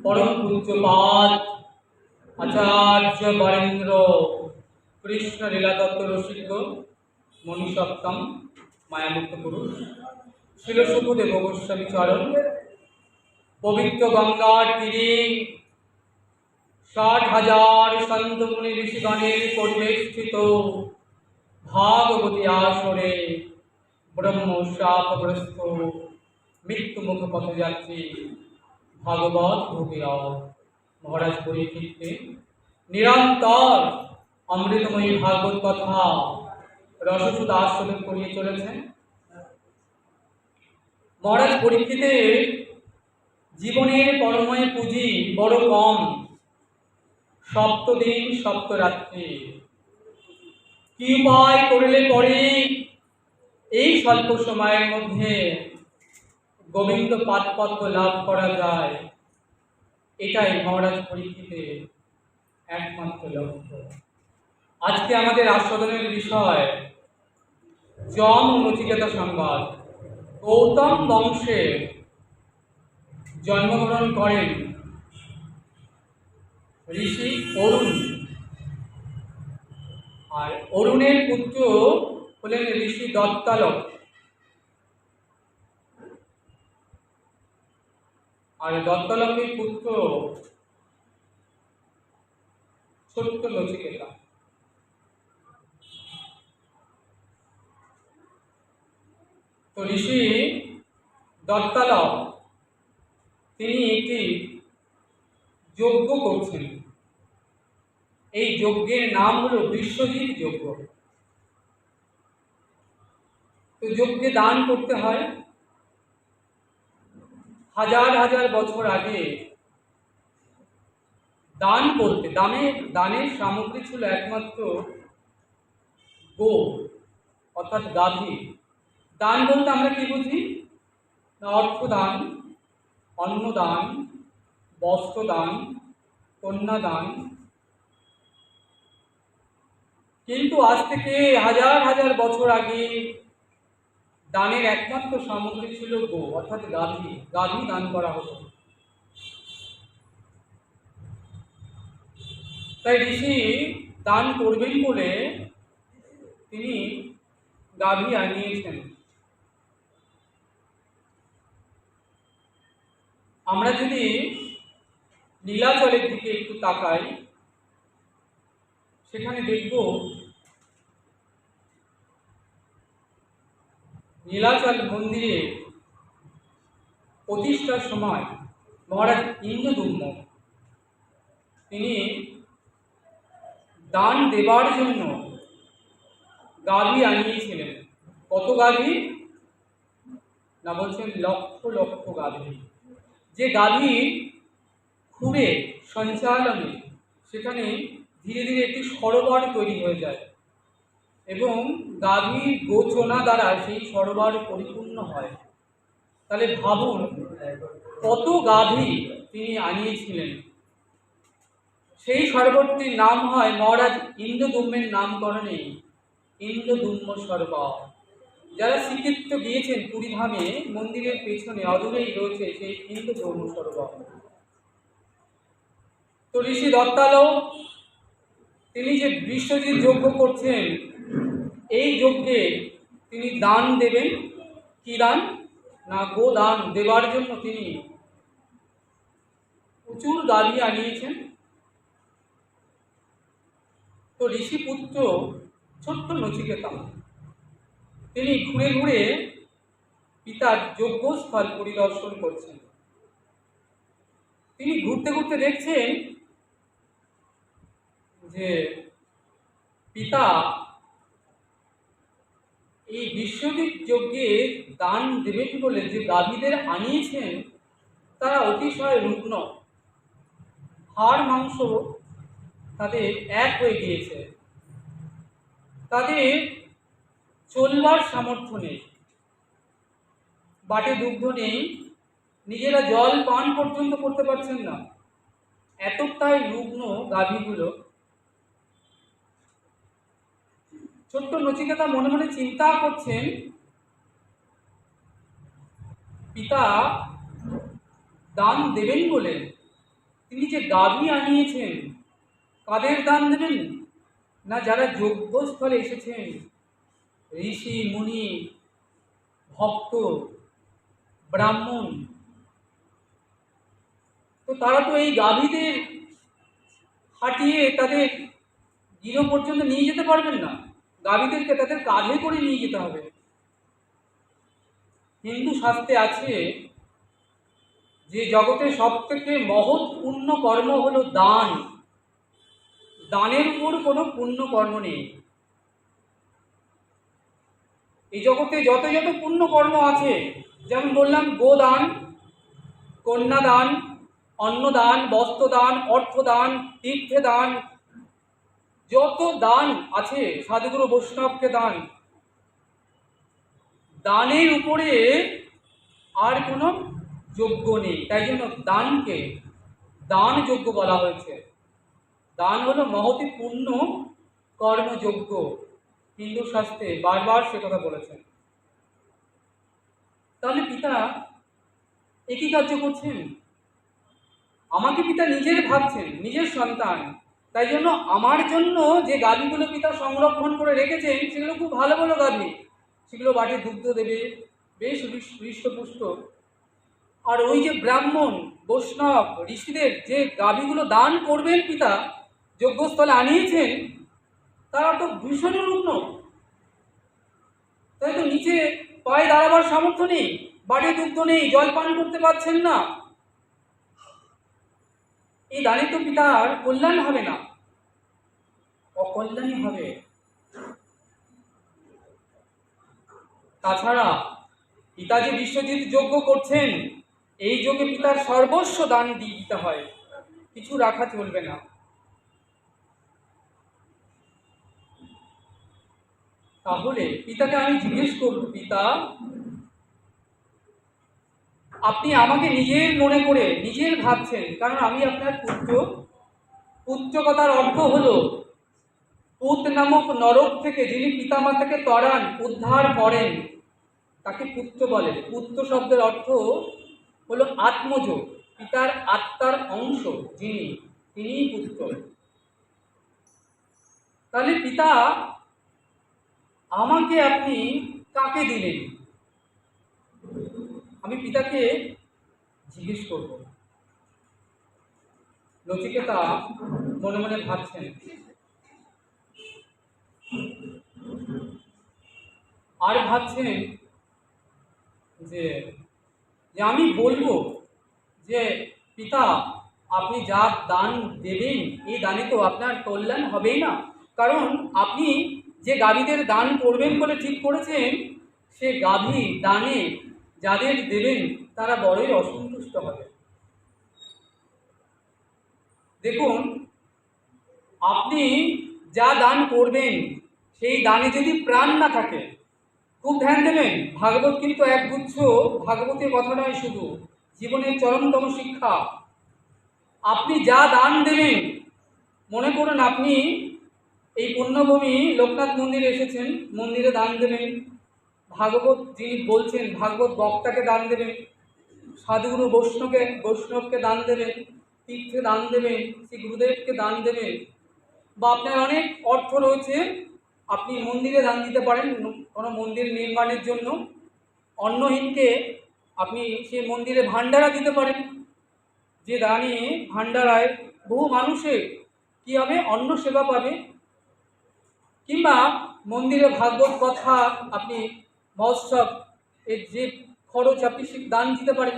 परम पूज्यपाद आचार्य बरेंद्र कृष्ण लीला तत्व रसिक मनीषोत्तम मायामुक्त पुरुष शिल सुखदेव गोस्वामी चरण पवित्र गंगार तीरे 60,000 संत मुनि ऋषिगणेर परिवेष्टित भागवती आसरे ब्रह्म शापग्रस्त मृत्यु मुख पथयात्री भागवत भोगिया महाराज परीक्षित निरंतर अमृतमयी भागवत कथा रससुद आस्वादन करिए चलेছেন। महाराज परीक्षितेर जीवनेर परमय पुঁজি बड़ कम, सप्त दिन सप्त रात्रि कि उपाय करले परे এই স্বল্প সময়ের মধ্যে গোবিন্দ পাদপদ্ম লাভ করা যায়, এটাই মহারাজ পরীক্ষিতের একমাত্র লক্ষ্য। আজকে আমাদের আস্বাদনের বিষয় যম ও নচিকেতা সংবাদ। গৌতম বংশে জন্মগ্রহণ করেন ঋষি অরুণ, আর অরুণের পুত্র হলেন ঋষি দত্তালক, আর দত্তালকের পুত্র ছোট্ট নচিকেতা। তো ঋষি দত্তালক তিনি একটি যজ্ঞ করছেন। এই যজ্ঞের নাম হলো বিশ্বজিৎ যজ্ঞ। তো যজ্ঞে দান করতে হয়। হাজার হাজার বছর আগে দান করতে দানের সামগ্রী ছিল একমাত্র গো অর্থাৎ গাভী। দান বলতে আমরা কি বুঝি? অর্থদান, অন্নদান, বস্ত্রদান, কন্যাদান। কিন্তু আজ থেকে হাজার হাজার বছর আগে দানের একমাত্র সামগ্রী ছিল গো অর্থাৎ গাভী। গাভী দান করা হতো। তাই ঋষি দান করবেন বলে তিনি গাভী আনিয়েছেন। আমরা যদি নীলাচলের দিকে একটু তাকাই, সেখানে দেখব নীলাচল মন্দিরে প্রতিষ্ঠার সময় মহারাজ ইন্দ্রদুম্ন তিনি দান দেবার জন্য গাভী আনিয়েছিলেন। কত গাভী? না, বলছেন লক্ষ লক্ষ গাভী। যে গাভী খুঁড়ে সঞ্চালনে সেখানে ধীরে ধীরে একটি সরোবর তৈরি হয়ে যায় এবং গাভীর গোচনা দ্বারা সেই সরোবর পরিপূর্ণ হয়। তাহলে ভাবুন কত গাভী তিনি আনিয়েছিলেন। সেই সরোবরটির নাম হয় মহারাজ ইন্দ্রদুম্নের নামকরণে ইন্দ্রদুম্ন সরোবর। যারা শ্রীক্ষেত্র গিয়েছেন পুরীধামে, মন্দিরের পেছনে অদূরেই রয়েছে সেই ইন্দ্রদুম্ন সরোবর। তো ঋষি দত্তালক তিনি যে বিশ্বজিৎ যজ্ঞ করছেন, এই যজ্ঞে তিনি দান দেবেন। কি দান? না, গোদান দেবার জন্য তিনি প্রচুর গাভী আনিয়েছেন। তো ঋষি পুত্র ছোট্ট নচিকেতা তিনি ঘুরে ঘুরে পিতার যজ্ঞস্থল পরিদর্শন করছেন। তিনি ঘুরতে ঘুরতে দেখছেন যে পিতা এই বিশ্বজিৎ যজ্ঞে দান দেবেন বলে যে গাভীদের আনিয়েছেন তারা অতিশয় রুগ্ন, হাড় মাংস তাদের এক হয়ে গিয়েছে, তাদের চলবার সামর্থ্য নেই, বাটে দুগ্ধ নেই, নিজেরা জল পান পর্যন্ত করতে পারছেন না, এতটাই রুগ্ন গাভীগুলো। ছোট্ট নচিকেতা মনে মনে চিন্তা করছেন পিতা দান দেবেন বলে তিনি যে গাভী আনিয়েছেন, কাদের দান দেবেন? না যারা যজ্ঞস্থলে এসেছেন, ঋষি মুনি, ভক্ত, ব্রাহ্মণ, তো তারা তো এই গাভীদের হাঁটিয়ে তাদের গৃহ পর্যন্ত নিয়ে যেতে পারবেন না। গাভীদেরকে তাদের কাঁধে করে নিয়ে যেতে হবে। হিন্দু শাস্ত্রে আছে যে জগতের সব থেকে মহৎ পুণ্য কর্ম হলো দান। দানের উপর কোনো পুণ্য কর্ম নেই। এই জগতে যত যত পুণ্য কর্ম আছে, যেমন বললাম গোদান, কন্যাদান, অন্নদান, বস্ত্রদান, অর্থদান, তীর্থে দান, যত দান আছে, সাধুগুরু বৈষ্ণবকে দান, দানের উপরে আর কোনো যোগ্য নেই। তাই জন্য দানকে দান যোগ্য বলা হয়েছে। দান হলো মহতি পূর্ণ কর্মযোগ্য। হিন্দু শাস্ত্রে বারবার সে কথা বলেছেন। তাহলে পিতা একই কার্য করছেন। আমাকে পিতা নিজের ভাবছেন, নিজের সন্তান। তাই জন্য আমার জন্য যে গাভীগুলো পিতা সংরক্ষণ করে রেখেছেন, সেগুলো খুব ভালো ভালো গাভী। সেগুলো বাটির দুগ্ধ দেবে, বেশ হৃষ্টপুষ্ট। আর ওই যে ব্রাহ্মণ, বৈষ্ণব, ঋষিদের যে গাভীগুলো দান করবেন পিতা যজ্ঞস্থলে আনিয়েছেন, তারা তো ভীষণ রুগ্ন। তাই তো নিচে পায়ে দাঁড়াবার সামর্থ্য নেই, বাড়ি দুগ্ধ নেই, জল পান করতে পারছেন না। এই দানে তো পিতার কল্যাণ হবে না, অকল্যাণই হবে। তাছাড়া পিতা যে বিশ্বজিৎ যজ্ঞ করছেন, এই যজ্ঞে পিতার সর্বস্ব দান দিয়ে দিতে হয়, কিছু রাখা চলবে না। তাহলে পিতাকে আমি জিজ্ঞেস করব, পিতা আপনি আমাকে নিজের মনে করে নিজের ভাবছেন, কারণ আমি আপনার পুত্র। পুত্র কথার অর্থ হলো পুত নামক নরক থেকে যিনি পিতামাতাকে তরান, উদ্ধার করেন, তাকে পুত্র বলে। পুত্র শব্দের অর্থ হলো আত্মজ, পিতার আত্মার অংশ যিনি, তিনিই পুত্র। তাহলে পিতা আমাকে আপনি কাকে দিলেন? আমি পিতাকে জিজ্ঞেস করব। নচিকেতা মনে মনে ভাবছেন, আর ভাবছেন যে আমি বলবো যে পিতা আপনি যা দান দেবেন, এই দানে তো আপনার কল্যাণ হবেই না। কারণ আপনি যে গাভীদের দান করবেন বলে ঠিক করেছেন, সে গাভী দানে যাদের দেবেন তারা বড়ই অসন্তুষ্ট হবে। দেখুন, আপনি যা দান করবেন সেই দানে যদি প্রাণ না থাকে, খুব ধ্যান দেবেন, ভাগবত কিন্তু একগুচ্ছ ভাগবতের কথা নয়, শুধু জীবনের চরমতম শিক্ষা। আপনি যা দান দেবেন, মনে করুন আপনি এই পুণ্যভূমি লোকনাথ মন্দিরে এসেছেন, মন্দিরে দান দেবেন, ভাগবত যিনি বলছেন ভাগবত বক্তাকে দান দেবেন, সাধুগুরু বৈষ্ণবকে দান দেবেন, তীর্থে দান দেবেন, শ্রী গুরুদেবকে দান দেবেন, বা আপনার অনেক অর্থ রয়েছে, আপনি মন্দিরে দান দিতে পারেন কোনো মন্দির নির্মাণের জন্য। অন্নহীনকে আপনি সেই মন্দিরে ভাণ্ডারা দিতে পারেন, যে দানে ভাণ্ডারায় বহু মানুষের কী হবে, অন্ন সেবা পাবে। কিংবা মন্দিরে ভাগবত কথা আপনি মহোৎসব এর যে খরচ আপনি সে দান দিতে পারেন।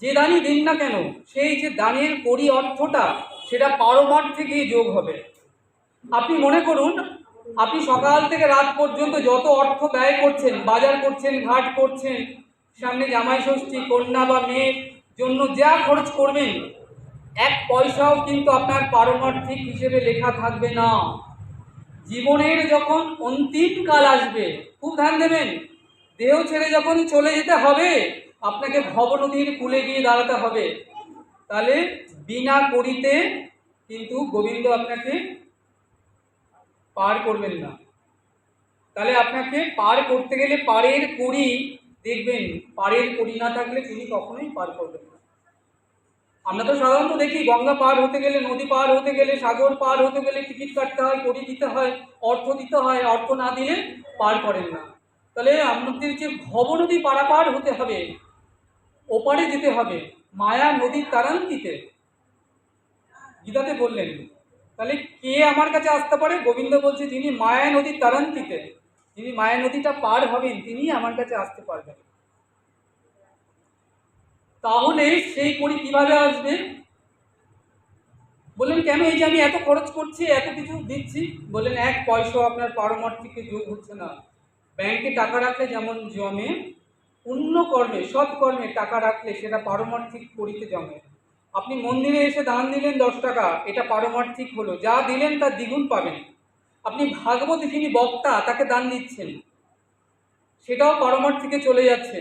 যে দানই দিন না কেন, সেই যে দানের পরি অর্থটা সেটা পারমার্থে গিয়ে যোগ হবে। আপনি মনে করুন, আপনি সকাল থেকে রাত পর্যন্ত যত অর্থ ব্যয় করছেন, বাজার করছেন, ঘাট করছেন, সামনে জামাই ষষ্ঠী, কন্যা বা মেয়ের জন্য যা খরচ করবেন, এক পয়সাও কিন্তু আপনার পারমার্থিক হিসেবে লেখা থাকবে না। জীবনের যখন অন্তিম কাল আসবে, খুব ধ্যান দেবেন, দেহ ছেড়ে যখন চলে যেতে হবে, আপনাকে ভবনদীর কূলে গিয়ে দাঁড়াতে হবে, তাহলে বিনা করিতে কিন্তু গোবিন্দ আপনাকে পার করবেন না। তাহলে আপনাকে পার করতে গেলে পারের কড়ি দেখবেন, পারের কড়ি না থাকলে তিনি কখনোই পার করবেন না। আমরা তো সাধারণত দেখি গঙ্গা পার হতে গেলে, নদী পার হতে গেলে, সাগর পার হতে গেলে টিকিট কাটতে হয়, কড়ি দিতে হয়, অর্থ দিতে হয়, অর্থ না দিলে পার করেন না। তাহলে আপনাদের যে ভব নদী পারাপার হতে হবে, ওপারে যেতে হবে, মায়া নদীর তারান্তিতে, গীতাতে বললেন। তাহলে কে আমার কাছে আসতে পারে? গোবিন্দ বলছে যিনি মায়া নদীর তারান্তিতে, যিনি মায়া নদীটা পার হবেন, তিনি আমার কাছে আসতে পারবেন। তাহলে সেই কড়ি কিভাবে আসবে? বললেন কেন? এই যে আমি এত খরচ করছি, এত কিছু দিচ্ছি। বললেন এক পয়সা আপনার পারমার্থিকে যোগ হচ্ছে না। ব্যাংকে টাকা রাখলে যেমন জমে, পুণ্য কর্মে, সৎ কর্মে টাকা রাখলে সেটা পারমার্থিক করিতে জমে। আপনি মন্দিরে এসে দান দিলেন 10 টাকা, এটা পারমার্থিক হলো, যা দিলেন তার দ্বিগুণ পাবেন। আপনি ভাগবত যিনি বক্তা তাকে দান দিচ্ছেন, সেটাও পারমার্থিকে চলে যাচ্ছে।